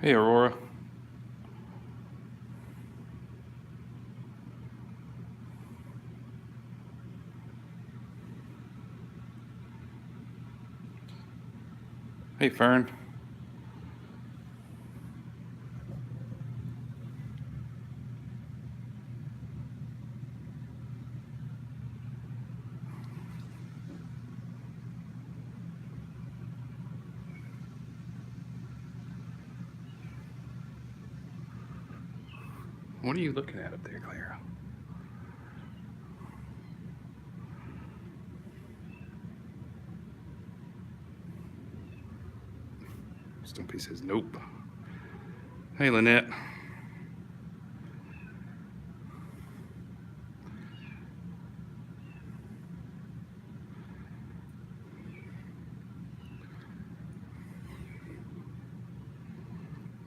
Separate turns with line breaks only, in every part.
Hey, Aurora. Hey, Fern. What are you looking at up there, Clara? Stumpy says nope. Hey, Lynette.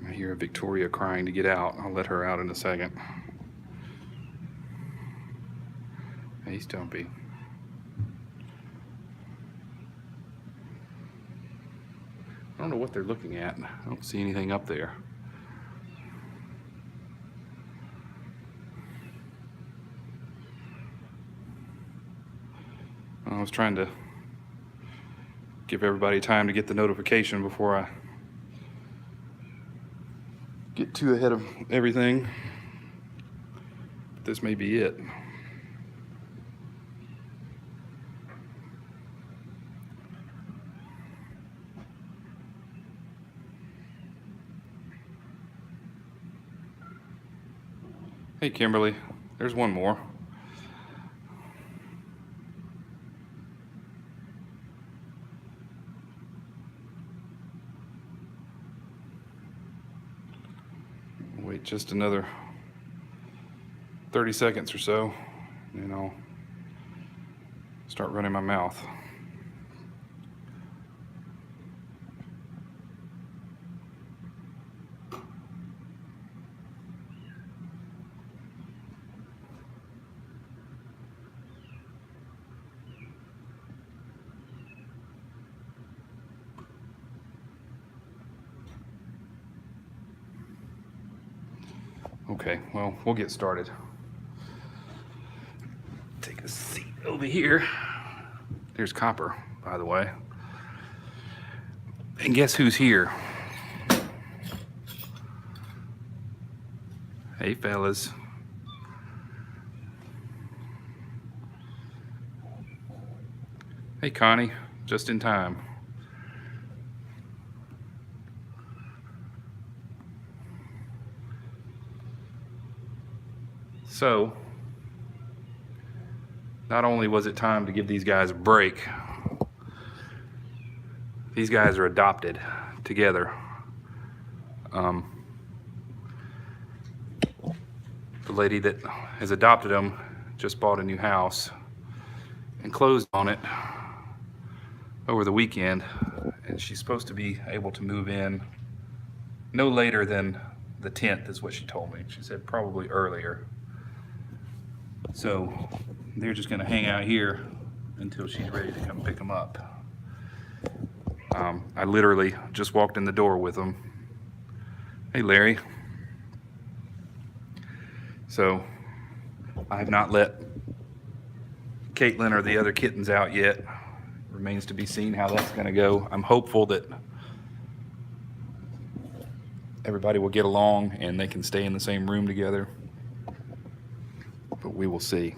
I hear Victoria crying to get out. I'll let her out in a second. Hey, Stumpy. I don't know what they're looking at. I don't see anything up there. I was trying to give everybody time to get the notification before I get too ahead of everything. But this may be it. Hey, Kimberly, there's one more. Wait just another 30 seconds or so, and I'll start running my mouth. Okay, well, we'll get started. Take a seat over here. There's Copper, by the way. And guess who's here? Hey, fellas. Hey, Connie, just in time. So, not only was it time to give these guys a break, these guys are adopted together. The lady that has adopted them just bought a new house and closed on it over the weekend, and she's supposed to be able to move in no later than the 10th is what she told me. She said probably earlier. So they're just gonna hang out here until she's ready to come pick them up. I literally just walked in the door with them. Hey, Larry. So I have not let Caitlyn or the other kittens out yet. Remains to be seen how that's gonna go. I'm hopeful that everybody will get along and they can stay in the same room together. But we will see.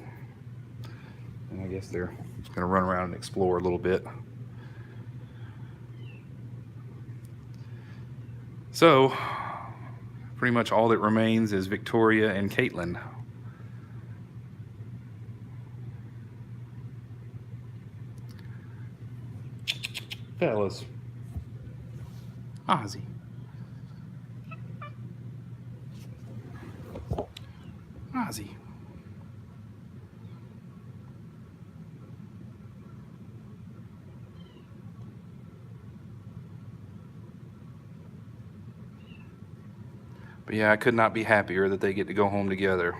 And I guess they're just gonna run around and explore a little bit. So, pretty much all that remains is Victoria and Caitlyn. Fellas. Ozzy. Ozzy. But yeah, I could not be happier that they get to go home together.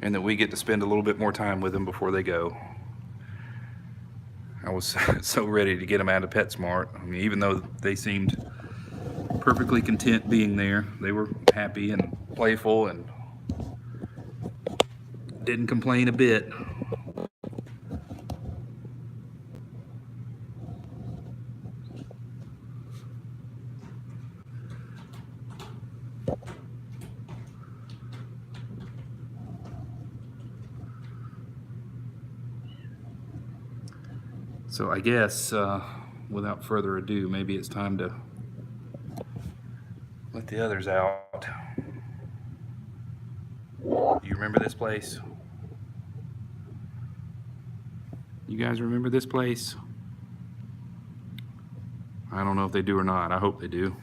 And that we get to spend a little bit more time with them before they go. I was so ready to get them out of PetSmart. I mean, even though they seemed perfectly content being there. They were happy and playful and didn't complain a bit. So I guess, without further ado, maybe it's time to let the others out. You remember this place? You guys remember this place? I don't know if they do or not. I hope they do.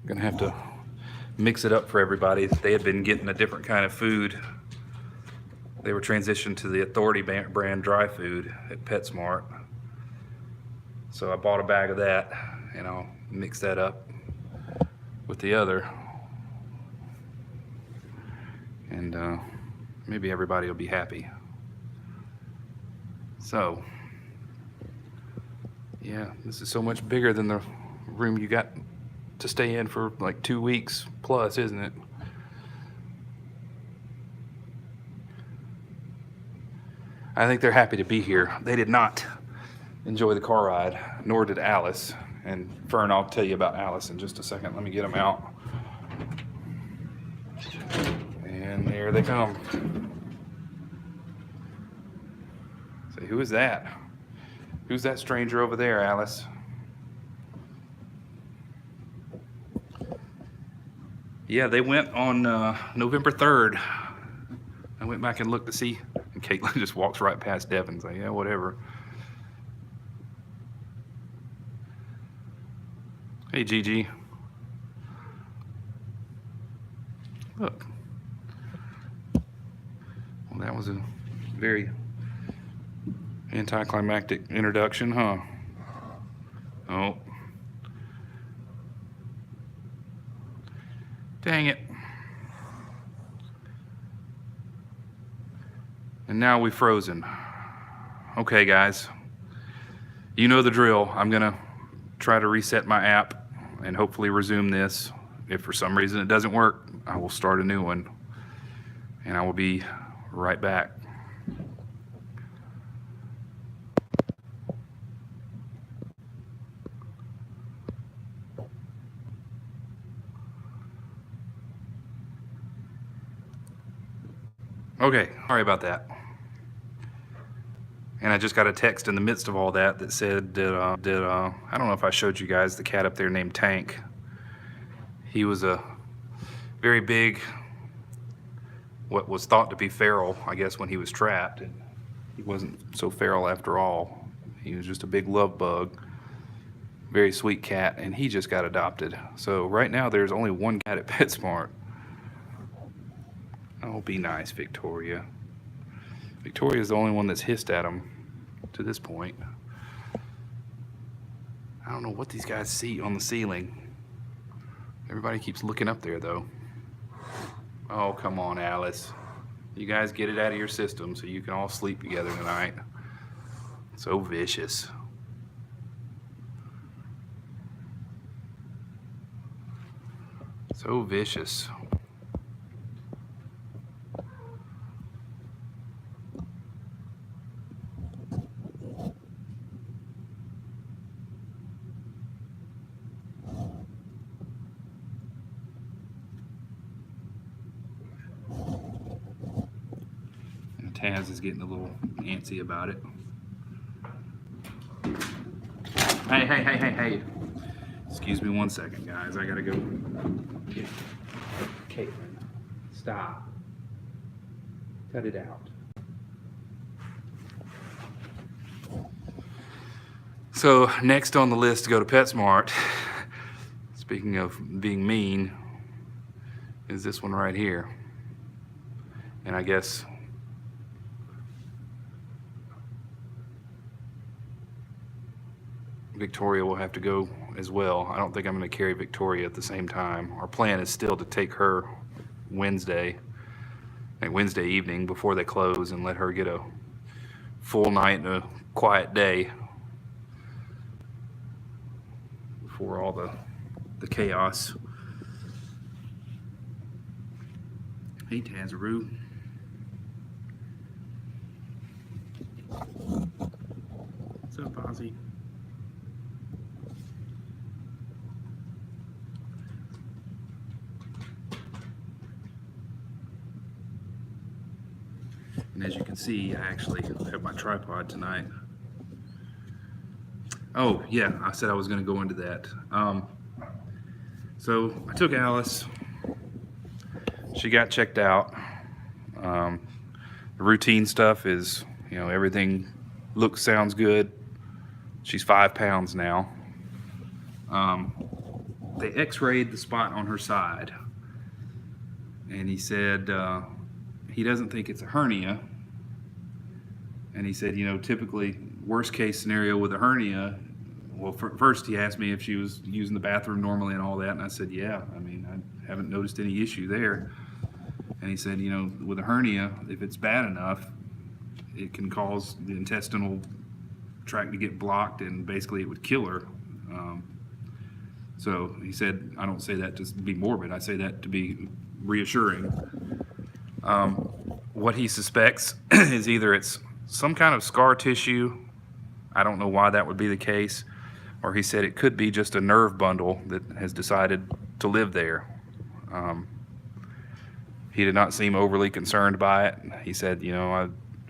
Gonna have to mix it up for everybody. They had been getting a different kind of food. They were transitioned to the Authority brand dry food at PetSmart. So I bought a bag of that and I'll mix that up with the other. And maybe everybody will be happy. So, yeah, this is so much bigger than the room you got to stay in for like 2 weeks plus, isn't it? I think they're happy to be here. They did not enjoy the car ride, nor did Alice. And Fern, I'll tell you about Alice in just a second. Let me get them out. And there they come. Say, who is that? Who's that stranger over there, Alice? Yeah, they went on November 3rd. I went back and looked to see, and Caitlyn just walks right past Devin's like, yeah, whatever. Hey, Gigi. Look. Well, that was a very anticlimactic introduction, huh? Oh. Dang it. And now we've frozen. Okay, guys. You know the drill. I'm gonna try to reset my app and hopefully resume this. If for some reason it doesn't work, I will start a new one. And I will be right back. Okay, sorry about that. And I just got a text in the midst of all that that said that, I don't know if I showed you guys the cat up there named Tank. He was a very big, what was thought to be feral, I guess, when he was trapped. And he wasn't so feral after all. He was just a big love bug. Very sweet cat, and he just got adopted. So right now there's only one cat at PetSmart. Oh, be nice, Victoria. Victoria's the only one that's hissed at him to this point. I don't know what these guys see on the ceiling. Everybody keeps looking up there, though. Oh, come on, Alice. You guys get it out of your system so you can all sleep together tonight. So vicious. So vicious. Taz is getting a little antsy about it. Hey. Excuse me 1 second, guys. I gotta go get Caitlyn. Stop. Cut it out. So next on the list to go to PetSmart, speaking of being mean, is this one right here. And I guess Victoria will have to go as well. I don't think I'm going to carry Victoria at the same time. Our plan is still to take her Wednesday evening before they close and let her get a full night and a quiet day before all the chaos. Hey, Tazaroo. What's up, Ozzy? And as you can see, I actually have my tripod tonight. Oh, yeah, I said I was going to go into that. So I took Alice. She got checked out. The routine stuff is, everything looks, sounds good. She's 5 pounds now. They x-rayed the spot on her side. And he said he doesn't think it's a hernia. And he said, typically, worst case scenario with a hernia, well, first he asked me if she was using the bathroom normally and all that, and I said, yeah, I haven't noticed any issue there. And he said, with a hernia, if it's bad enough, it can cause the intestinal tract to get blocked, and basically it would kill her. So he said, I don't say that to be morbid, I say that to be reassuring. What he suspects is either it's some kind of scar tissue, I don't know why that would be the case, or he said it could be just a nerve bundle that has decided to live there. He did not seem overly concerned by it. He said, I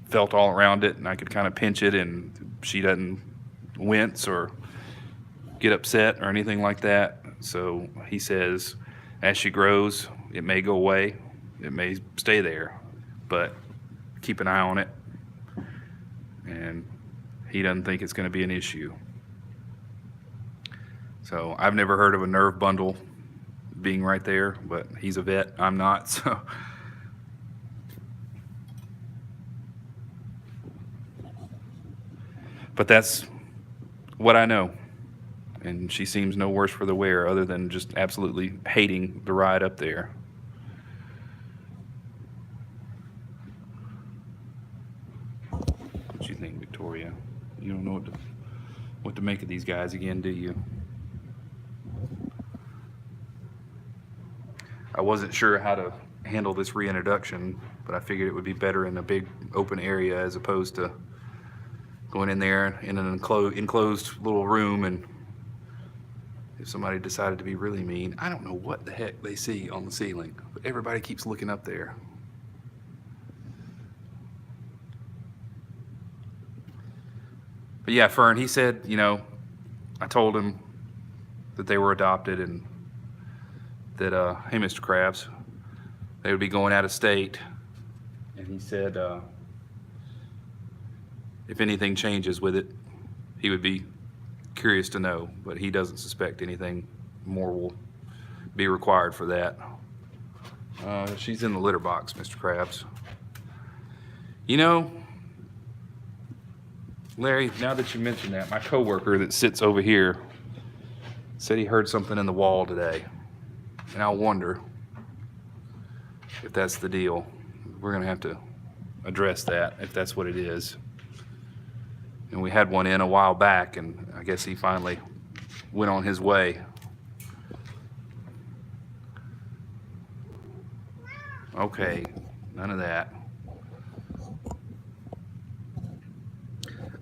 felt all around it and I could kind of pinch it and she doesn't wince or get upset or anything like that. So he says, as she grows, it may go away, it may stay there, but keep an eye on it. And he doesn't think it's going to be an issue. So I've never heard of a nerve bundle being right there, but he's a vet, I'm not, so. But that's what I know. And she seems no worse for the wear, other than just absolutely hating the ride up there. What you think, Victoria? You don't know what to make of these guys again, do you? I wasn't sure how to handle this reintroduction, but I figured it would be better in a big open area as opposed to going in there in an enclosed little room, and if somebody decided to be really mean, I don't know what the heck they see on the ceiling, but everybody keeps looking up there. But yeah, Fern, he said, I told him that they were adopted and that, hey, Mr. Krabs, they would be going out of state. And he said, if anything changes with it, he would be curious to know, but he doesn't suspect anything more will be required for that. She's in the litter box, Mr. Krabs. Larry, now that you mention that, my coworker that sits over here said he heard something in the wall today. And I wonder if that's the deal. We're going to have to address that if that's what it is. And we had one in a while back, and I guess he finally went on his way. Okay, none of that.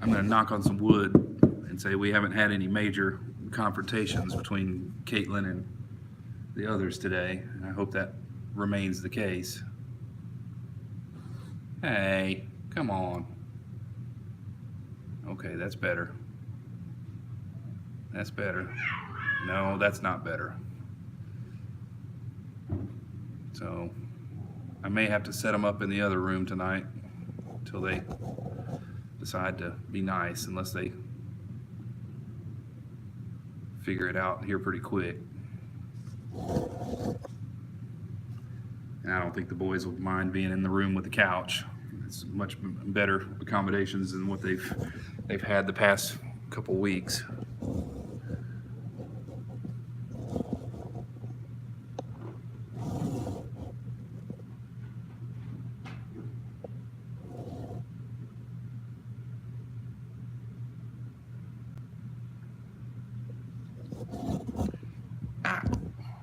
I'm going to knock on some wood and say we haven't had any major confrontations between Caitlyn and the others today, and I hope that remains the case. Hey, come on. Okay, that's better. That's better. No, that's not better. So I may have to set them up in the other room tonight until they decide to be nice, unless they figure it out here pretty quick. And I don't think the boys will mind being in the room with the couch. It's much better accommodations than what they've had the past couple weeks. Ah,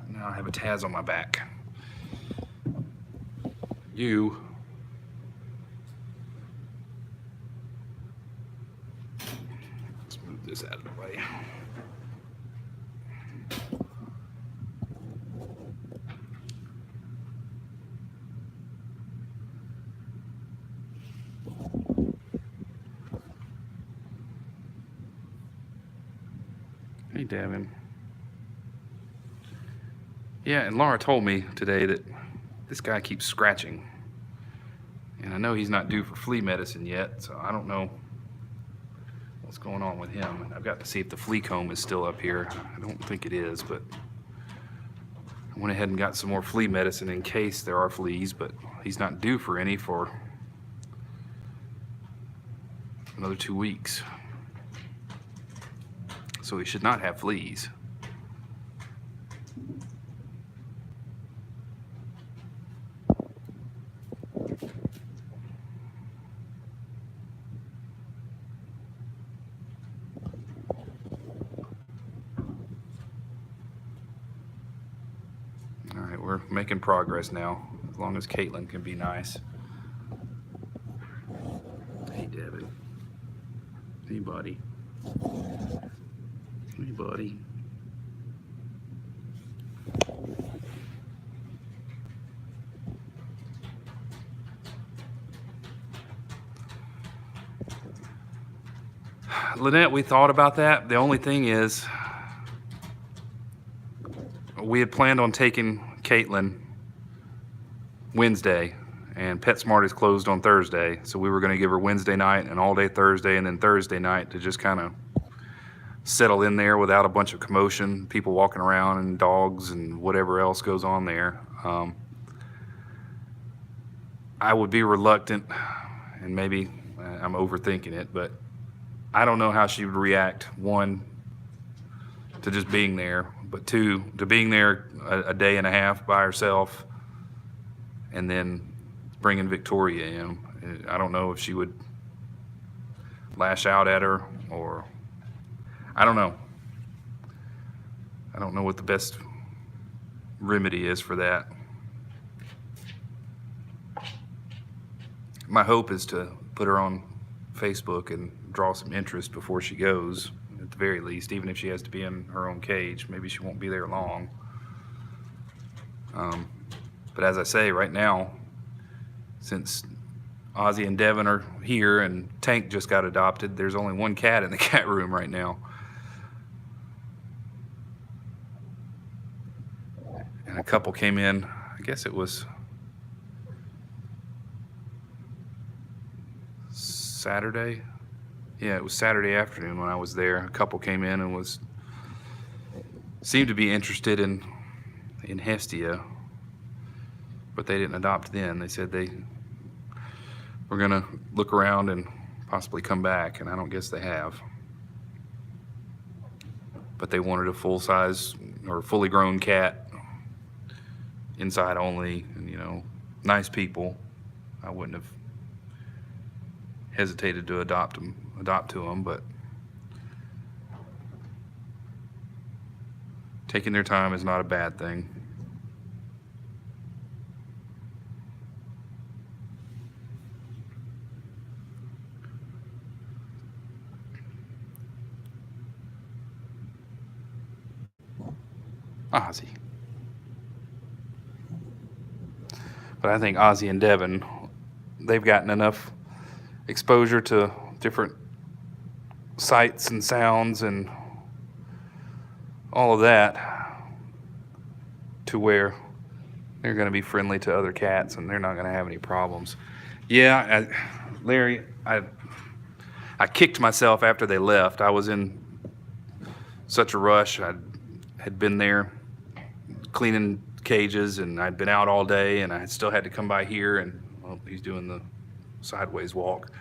now I have a Taz on my back. You. Let's move this out of the way. Hey, Devin. Yeah, and Laura told me today that this guy keeps scratching. And I know he's not due for flea medicine yet, so I don't know what's going on with him. And I've got to see if the flea comb is still up here. I don't think it is, but I went ahead and got some more flea medicine in case there are fleas, but he's not due for any for another 2 weeks. So he should not have fleas. All right, we're making progress now, as long as Caitlyn can be nice. Hey, Devin. Hey, buddy. Hey, buddy. Lynette, we thought about that. The only thing is, we had planned on taking Caitlyn Wednesday, and PetSmart is closed on Thursday, so we were going to give her Wednesday night and all day Thursday, and then Thursday night to just kind of settle in there without a bunch of commotion, people walking around and dogs and whatever else goes on there. I would be reluctant, and maybe I'm overthinking it, but I don't know how she would react, one, to just being there, but two, to being there a day and a half by herself and then bringing Victoria in. I don't know if she would lash out at her, or I don't know. I don't know what the best remedy is for that. My hope is to put her on Facebook and draw some interest before she goes, at the very least, even if she has to be in her own cage. Maybe she won't be there long. But as I say, right now, since Ozzy and Devin are here and Tank just got adopted, there's only one cat in the cat room right now. And a couple came in, I guess it was Saturday. Yeah, it was Saturday afternoon when I was there. A couple came in and seemed to be interested in Hestia, but they didn't adopt then. They said they were gonna look around and possibly come back, and I don't guess they have. But they wanted a full-size or fully grown cat, inside only, and nice people. I wouldn't have hesitated to adopt to them, but taking their time is not a bad thing. Ozzy. But I think Ozzy and Devin, they've gotten enough exposure to different sights and sounds and all of that to where they're going to be friendly to other cats and they're not going to have any problems. Yeah, Larry, I kicked myself after they left. I was in such a rush. I had been there cleaning cages, and I'd been out all day, and I still had to come by here, and well, he's doing the sideways walk.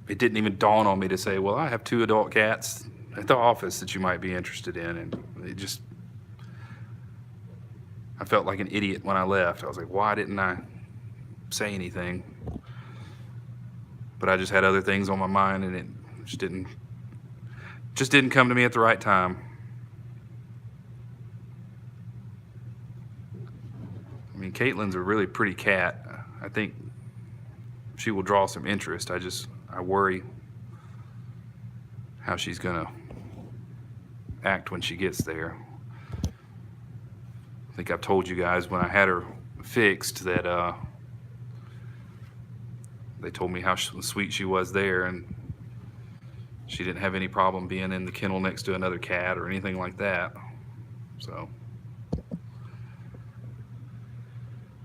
It didn't even dawn on me to say, well, I have 2 adult cats at the office that you might be interested in, and I felt like an idiot when I left. I was like, why didn't I say anything? But I just had other things on my mind, and it just didn't come to me at the right time. And Caitlyn's a really pretty cat. I think she will draw some interest. I worry how she's gonna act when she gets there. I think I've told you guys when I had her fixed that they told me how sweet she was there, and she didn't have any problem being in the kennel next to another cat or anything like that. So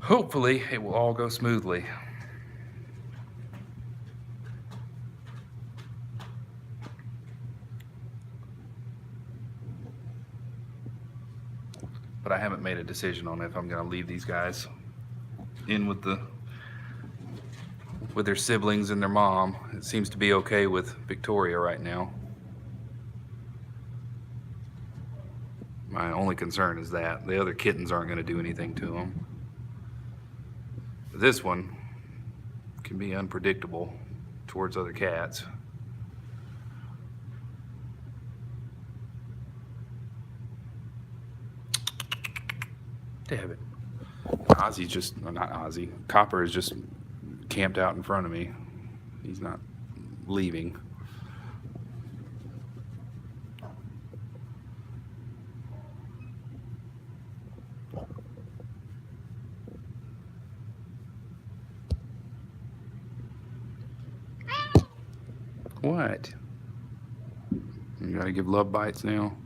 hopefully it will all go smoothly. But I haven't made a decision on if I'm going to leave these guys in with their siblings and their mom. It seems to be okay with Victoria right now. My only concern is that the other kittens aren't going to do anything to them. This one can be unpredictable towards other cats. Damn it. Ozzy's just, or not Ozzy, Copper is just camped out in front of me. He's not leaving. What? You gotta give love bites now?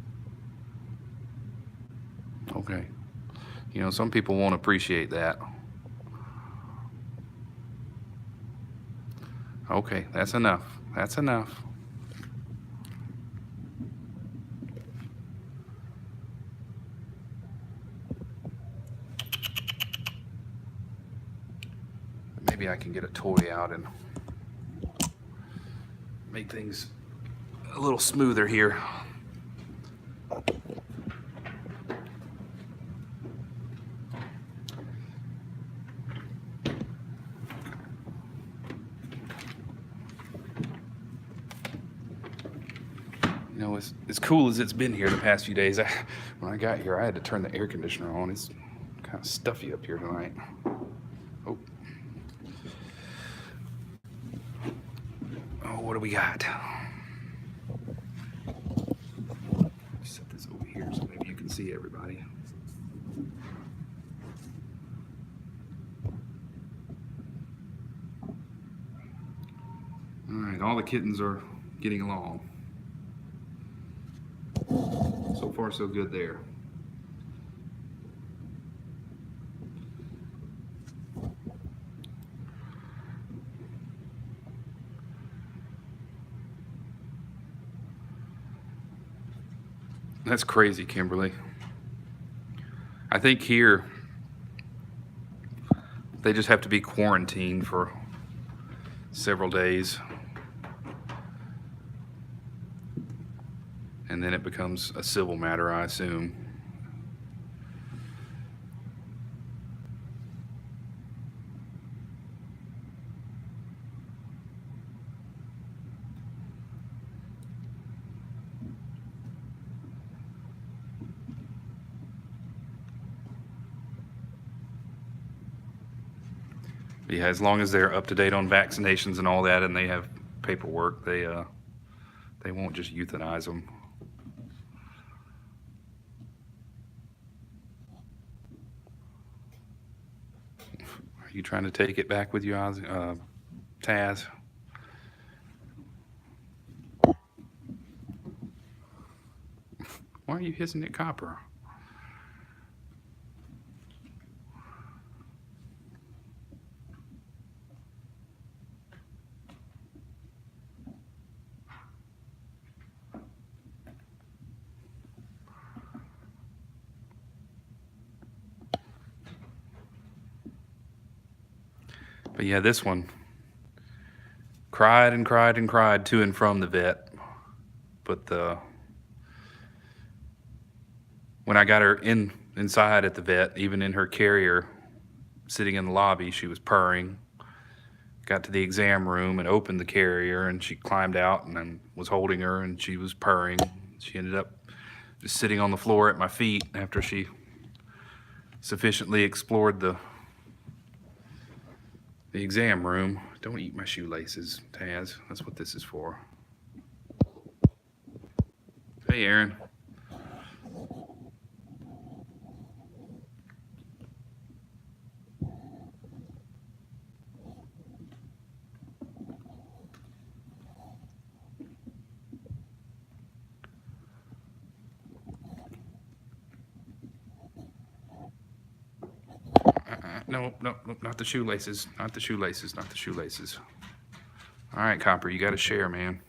Okay. You know, some people won't appreciate that. Okay, that's enough. That's enough. Maybe I can get a toy out and make things a little smoother here. You know, as cool as it's been here the past few days, when I got here, I had to turn the air conditioner on. It's kind of stuffy up here tonight. Oh. Oh, what do we got? Set this over here so maybe you can see everybody. All right, all the kittens are getting along. So far, so good there. That's crazy, Kimberly. I think here they just have to be quarantined for several days. And then it becomes a civil matter, I assume. But yeah, as long as they're up to date on vaccinations and all that, and they have paperwork, they won't just euthanize them. Are you trying to take it back with you, Taz? Why are you hissing at Copper? But yeah, this one cried and cried and cried to and from the vet. But when I got her inside at the vet, even in her carrier, sitting in the lobby, she was purring. Got to the exam room and opened the carrier, and she climbed out and then was holding her, and she was purring. She ended up just sitting on the floor at my feet after she sufficiently explored the The exam room. Don't eat my shoelaces, Taz. That's what this is for. Hey, Aaron. No, no, no, not the shoelaces. Not the shoelaces. Not the shoelaces. All right, Copper, you got to share, man.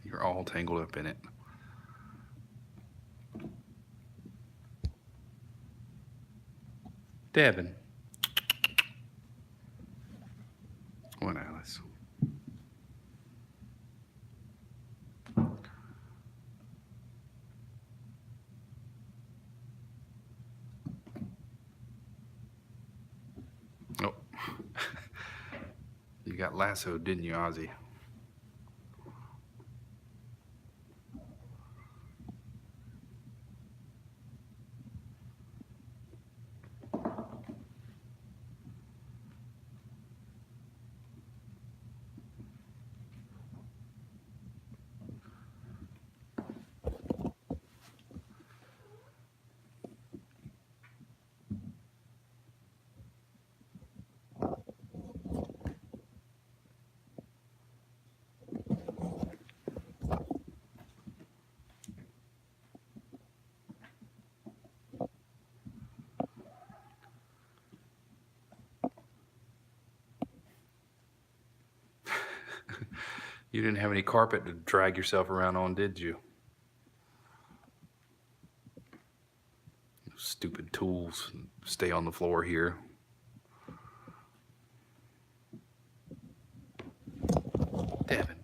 You're all tangled up in it. Devin. What, Alice? Oh. You got lassoed, didn't you, Ozzy? You didn't have any carpet to drag yourself around on, did you? Stupid tools stay on the floor here. Devin.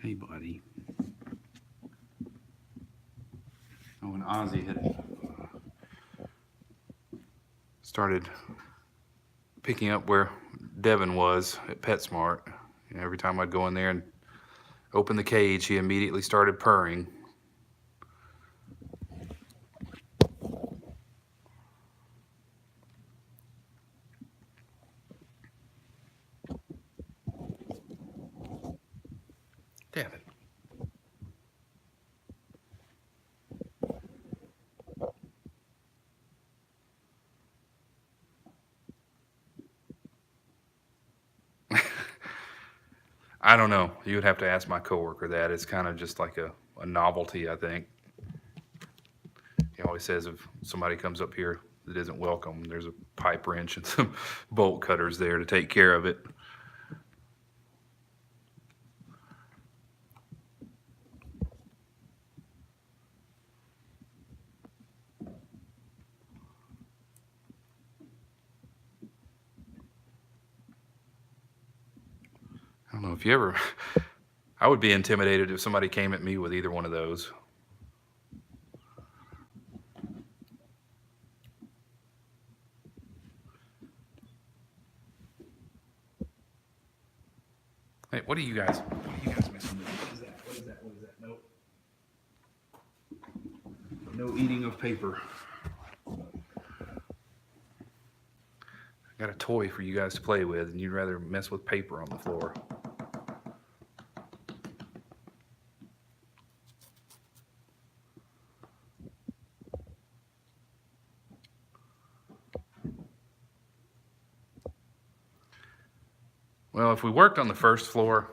Hey, buddy. Oh, and Ozzy had started picking up where Devin was at PetSmart. You know, every time I'd go in there and open the cage, he immediately started purring. Devin. I don't know. You would have to ask my coworker that. It's kind of just like a novelty, I think. He always says if somebody comes up here that isn't welcome, there's a pipe wrench and some bolt cutters there to take care of it. I don't know if you ever, I would be intimidated if somebody came at me with either one of those. Hey, what are you guys messing with? What is that? What is that? What is that? Nope. No eating of paper. I got a toy for you guys to play with, and you'd rather mess with paper on the floor. Well, if we worked on the first floor,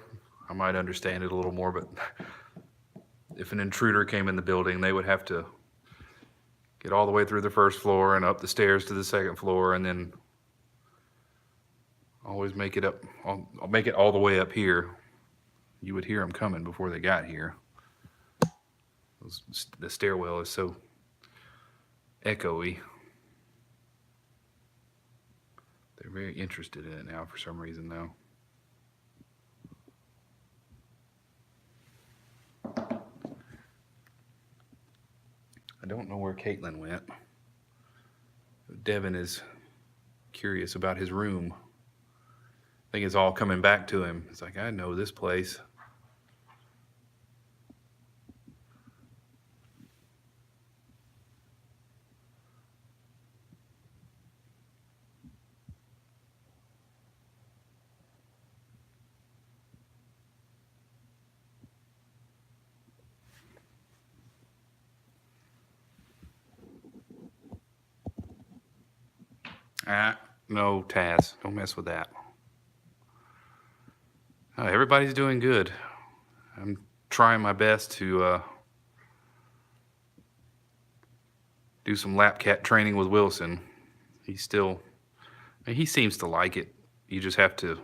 I might understand it a little more, but if an intruder came in the building, they would have to get all the way through the first floor and up the stairs to the second floor, and then always make it up. I'll make it all the way up here. You would hear them coming before they got here. The stairwell is so echoey. They're very interested in it now for some reason, though. I don't know where Caitlyn went. Devin is curious about his room. I think it's all coming back to him. It's like, I know this place. No, Taz, don't mess with that. Everybody's doing good. I'm trying my best to do some lap cat training with Wilson. He seems to like it. You just have to,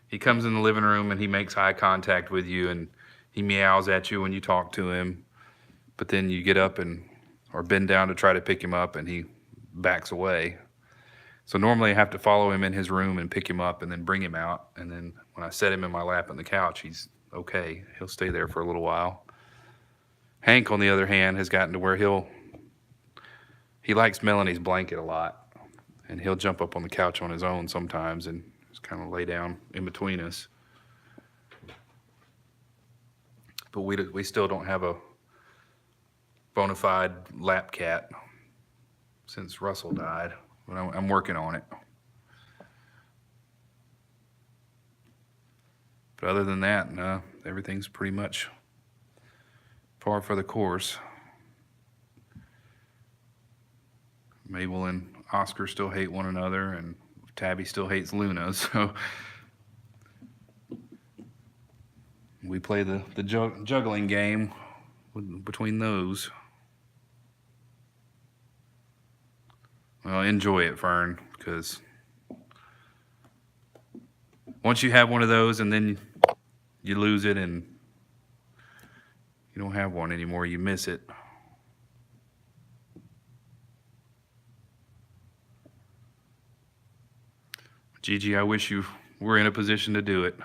he comes in the living room and he makes eye contact with you and he meows at you when you talk to him, but then you get up or bend down to try to pick him up and he backs away. So normally I have to follow him in his room and pick him up and then bring him out. And then when I set him in my lap on the couch, he's okay. He'll stay there for a little while. Hank, on the other hand, has gotten to where he likes Melanie's blanket a lot. And he'll jump up on the couch on his own sometimes and just kind of lay down in between us. But we still don't have a bona fide lap cat since Russell died. But I'm working on it. But other than that, no, everything's pretty much par for the course. Mabel and Oscar still hate one another, and Tabby still hates Luna, so we play the juggling game between those. Well, enjoy it, Fern, because once you have one of those and then you lose it and you don't have one anymore, you miss it. Gigi, I wish you were in a position to do it.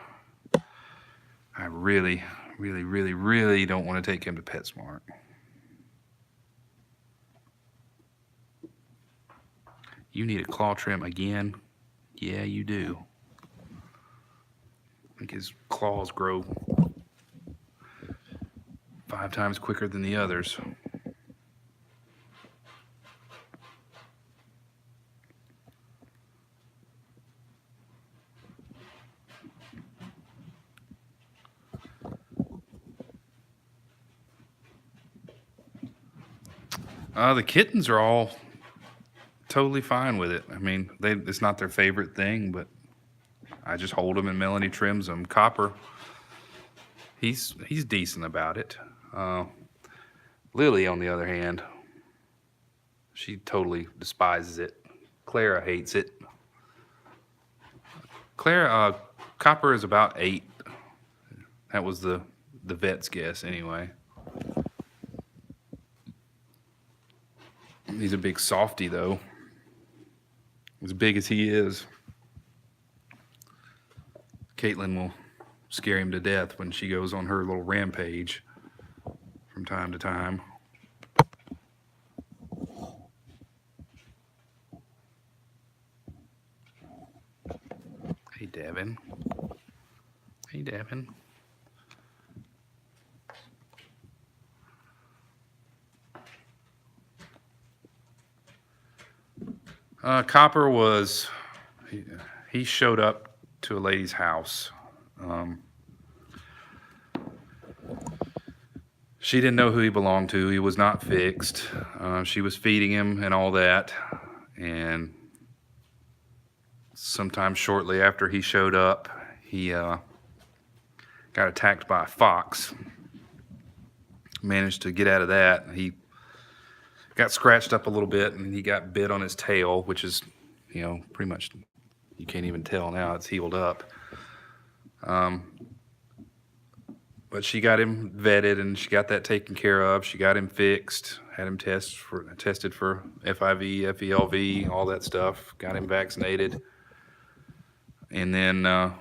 I really, really, really, really don't want to take him to PetSmart. You need a claw trim again? Yeah, you do. I think his claws grow 5 times quicker than the others. The kittens are all totally fine with it. I mean, it's not their favorite thing, but I just hold them and Melanie trims them. Copper, he's decent about it. Lily, on the other hand, she totally despises it. Clara hates it. Copper is about 8. That was the vet's guess anyway. He's a big softy though. As big as he is, Caitlyn will scare him to death when she goes on her little rampage from time to time. Hey, Devin. Hey, Devin. Copper was, he showed up to a lady's house. She didn't know who he belonged to. He was not fixed. She was feeding him and all that. And sometime shortly after he showed up, he got attacked by a fox. Managed to get out of that. He got scratched up a little bit and he got bit on his tail, which is, pretty much, you can't even tell now, it's healed up. But But she got him vetted and she got that taken care of. She got him fixed, had him tested for FIV, FELV, all that stuff. Got him vaccinated. And then I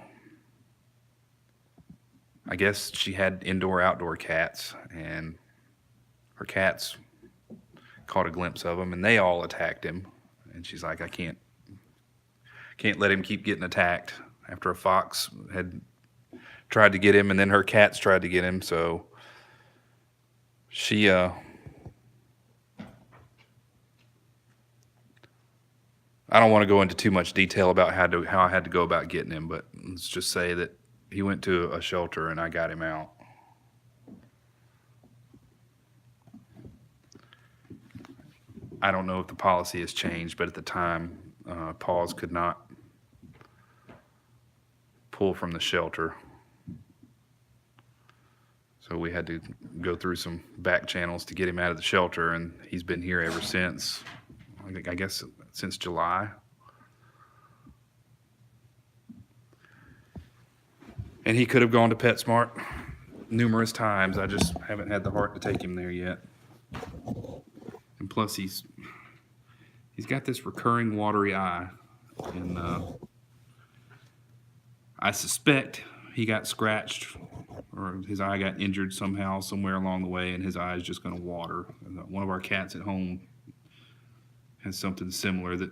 guess she had indoor-outdoor cats, and her cats caught a glimpse of him, and they all attacked him. And she's like, I can't let him keep getting attacked. After a fox had tried to get him, and then her cats tried to get him, so she I don't want to go into too much detail about how I had to go about getting him, but let's just say that he went to a shelter and I got him out. I don't know if the policy has changed, but at the time, paws could not pull from the shelter. So we had to go through some back channels to get him out of the shelter, and he's been here ever since, I guess since July. And he could have gone to PetSmart numerous times. I just haven't had the heart to take him there yet. And plus he's got this recurring watery eye, and I suspect he got scratched or his eye got injured somehow, somewhere along the way, and his eye is just going to water. One of our cats at home has something similar that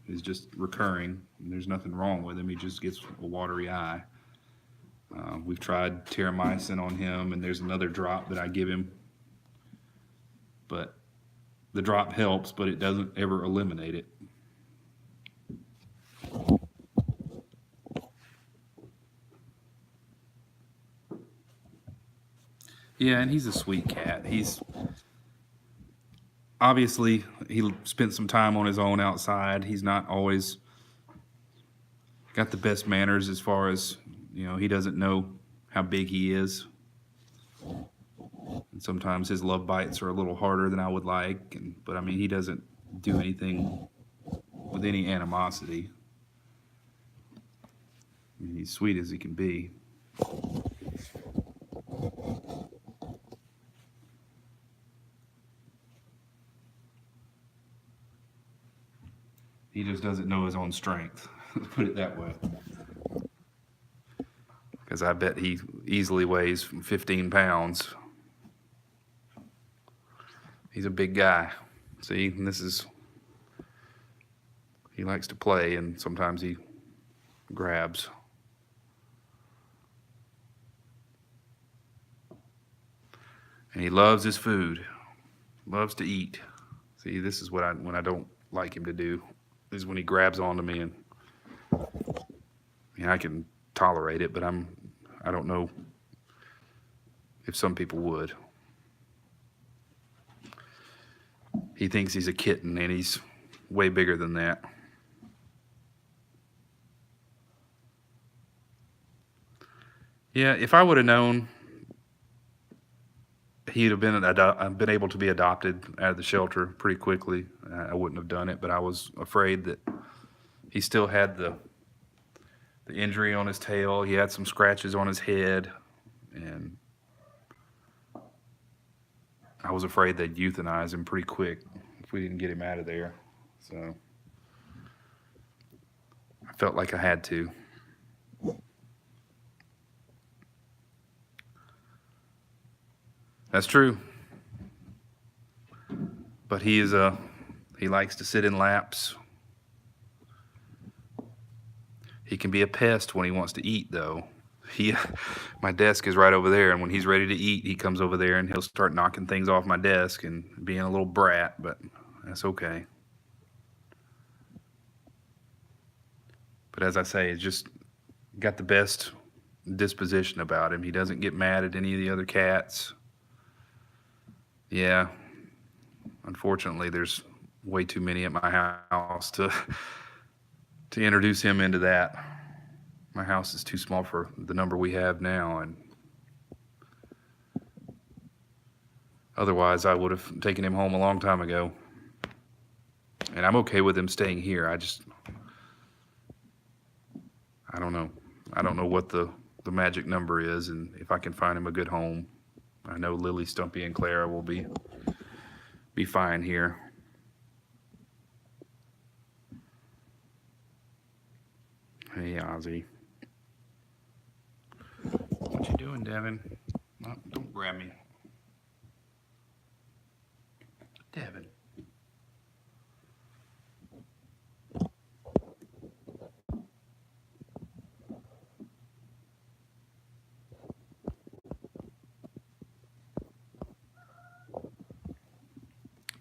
is just recurring. And there's nothing wrong with him. He just gets a watery eye. We've tried terramycin on him, and there's another drop that I give him. But the drop helps, but it doesn't ever eliminate it. Yeah, and he's a sweet cat. He's obviously, he spent some time on his own outside. He's not always got the best manners as far as, he doesn't know how big he is. And sometimes his love bites are a little harder than I would like. But I mean, he doesn't do anything with any animosity. I mean, he's sweet as he can be. He just doesn't know his own strength. Let's put it that way. Because I bet he easily weighs 15 pounds. He's a big guy. See, and he likes to play, and sometimes he grabs. And he loves his food, loves to eat. See, this is when I don't like him to do, is when he grabs onto me, and I can tolerate it, but I don't know if some people would. He thinks he's a kitten, and he's way bigger than that. Yeah, if I would have known he'd have been able to be adopted out of the shelter pretty quickly, I wouldn't have done it, but I was afraid that he still had the injury on his tail. He had some scratches on his head, and I was afraid they'd euthanize him pretty quick if we didn't get him out of there. So I felt like I had to. That's true. But he likes to sit in laps. He can be a pest when he wants to eat, though. My desk is right over there, and when he's ready to eat, he comes over there and he'll start knocking things off my desk and being a little brat, but that's okay. But as I say, it's just got the best disposition about him. He doesn't get mad at any of the other cats. Yeah, unfortunately, there's way too many at my house to introduce him into that. My house is too small for the number we have now, and otherwise I would have taken him home a long time ago. And I'm okay with him staying here. I don't know. I don't know what the the magic number is, and if I can find him a good home. I know Lily, Stumpy, and Clara will be fine here. Hey, Ozzy. What you doing, Devin? No, don't grab me. Devin.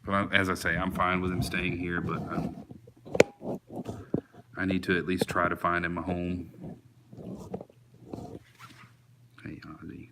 But as I say, I'm fine with him staying here, but I need to at least try to find him a home. Hey, Ozzy.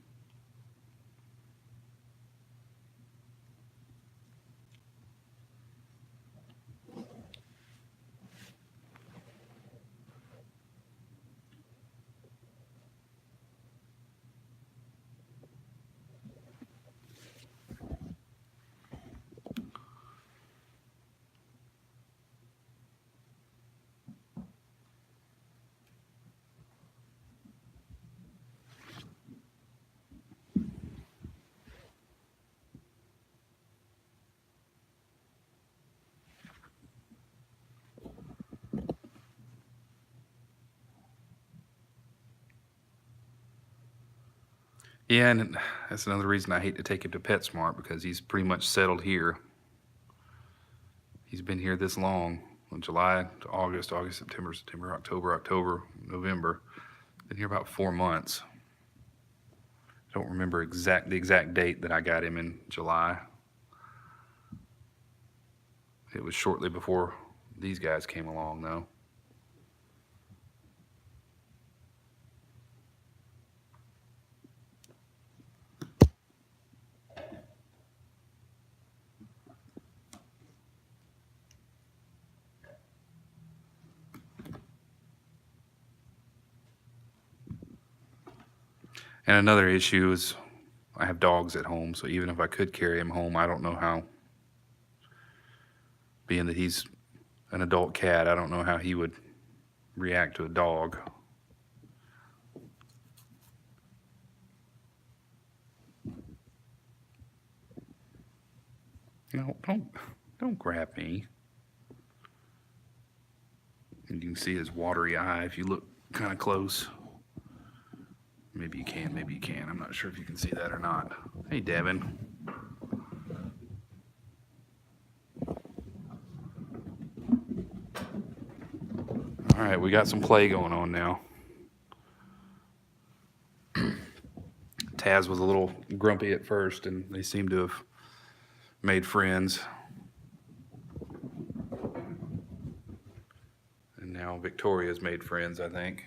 Yeah, and that's another reason I hate to take him to PetSmart, because he's pretty much settled here. He's been here this long, from July to August, September, October, November. Been here about 4 months. I don't remember the exact date that I got him in July. It was shortly before these guys came along, though. And another issue is I have dogs at home, so even if I could carry him home, I don't know how. Being that he's an adult cat, I don't know how he would react to a dog. No, don't grab me. And you can see his watery eye if you look kind of close. Maybe you can, maybe you can't. I'm not sure if you can see that or not. Hey, Devin. All right, we got some play going on now. Taz was a little grumpy at first, and they seem to have made friends. And now Victoria's made friends, I think.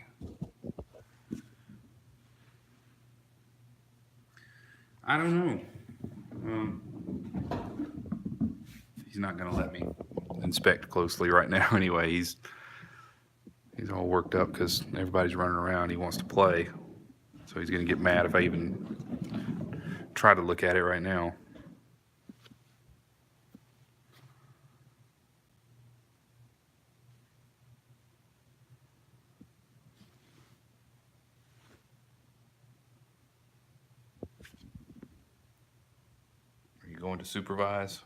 I don't know. He's not going to let me inspect closely right now anyway. He's all worked up because everybody's running around. He wants to play. So he's going to get mad if I even try to look at it right now. Are you going to supervise?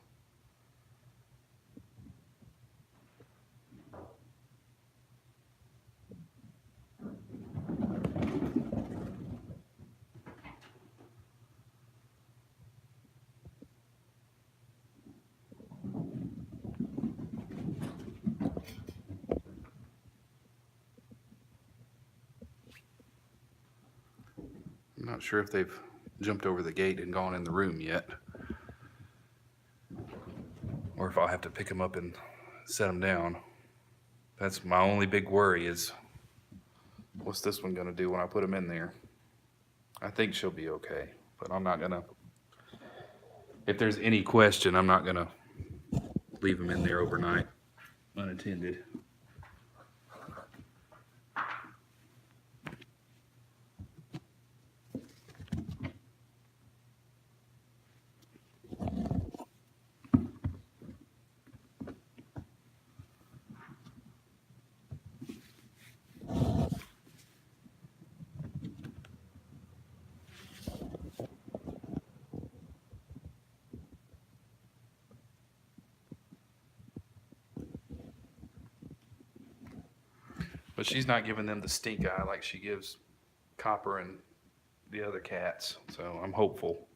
I'm not sure if they've jumped over the gate and gone in the room yet, or if I'll have to pick them up and set them down. That's my only big worry is, what's this one gonna do when I put them in there? I think she'll be okay, but I'm not gonna, if there's any question, I'm not gonna leave them in there overnight, unattended. But she's not giving them the stink eye like she gives Copper and the other cats. So I'm hopeful.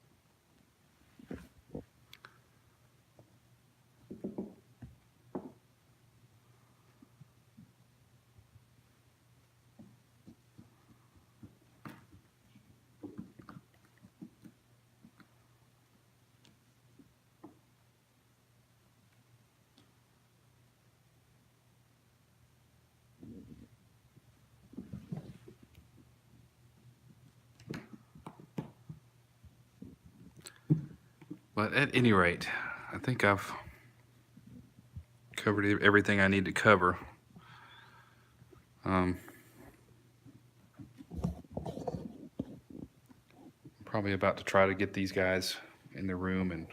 But at any rate, I think I've covered everything I need to cover. Probably about to try to get these guys in their room, and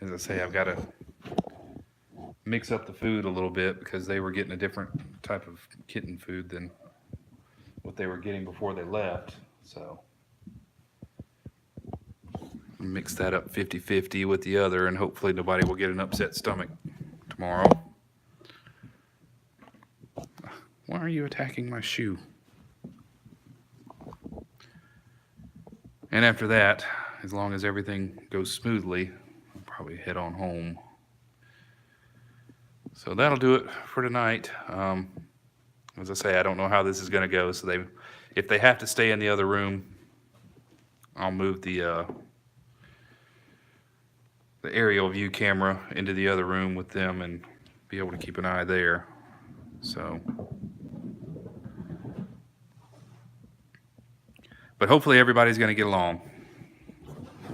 as I say, I've got to mix up the food a little bit because they were getting a different type of kitten food than what they were getting before they left. So mix that up 50-50 with the other, and hopefully nobody will get an upset stomach tomorrow. Why are you attacking my shoe? And after that, as long as everything goes smoothly, I'll probably head on home. So that'll do it for tonight. As I say, I don't know how this is going to go. So if they have to stay in the other room, I'll move the aerial view camera into the other room with them and be able to keep an eye there. So, but hopefully everybody's going to get along.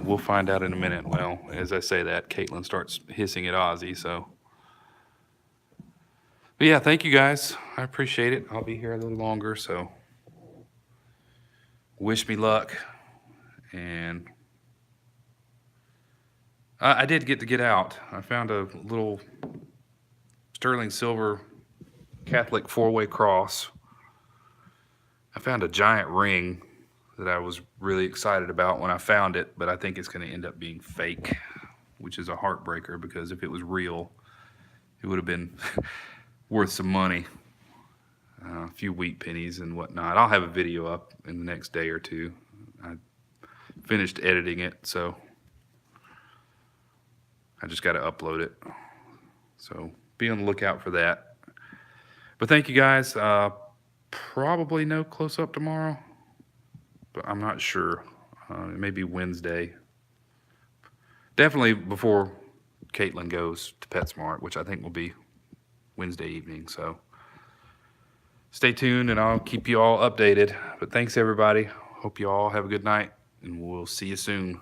We'll find out in a minute. Well, as I say that, Caitlyn starts hissing at Ozzy, so. But yeah, thank you guys. I appreciate it. I'll be here a little longer, so wish me luck. And I did get out. I found a little sterling silver Catholic 4-way cross. I found a giant ring that I was really excited about when I found it, but I think it's going to end up being fake, which is a heartbreaker because if it was real, it would have been worth some money, a few wheat pennies and whatnot. I'll have a video up in the next day or two. I finished editing it, so I just got to upload it. So be on the lookout for that. But thank you guys. Probably no close-up tomorrow, but I'm not sure. It may be Wednesday. Definitely before Caitlyn goes to PetSmart, which I think will be Wednesday evening. So stay tuned and I'll keep you all updated. But thanks everybody. Hope you all have a good night and we'll see you soon.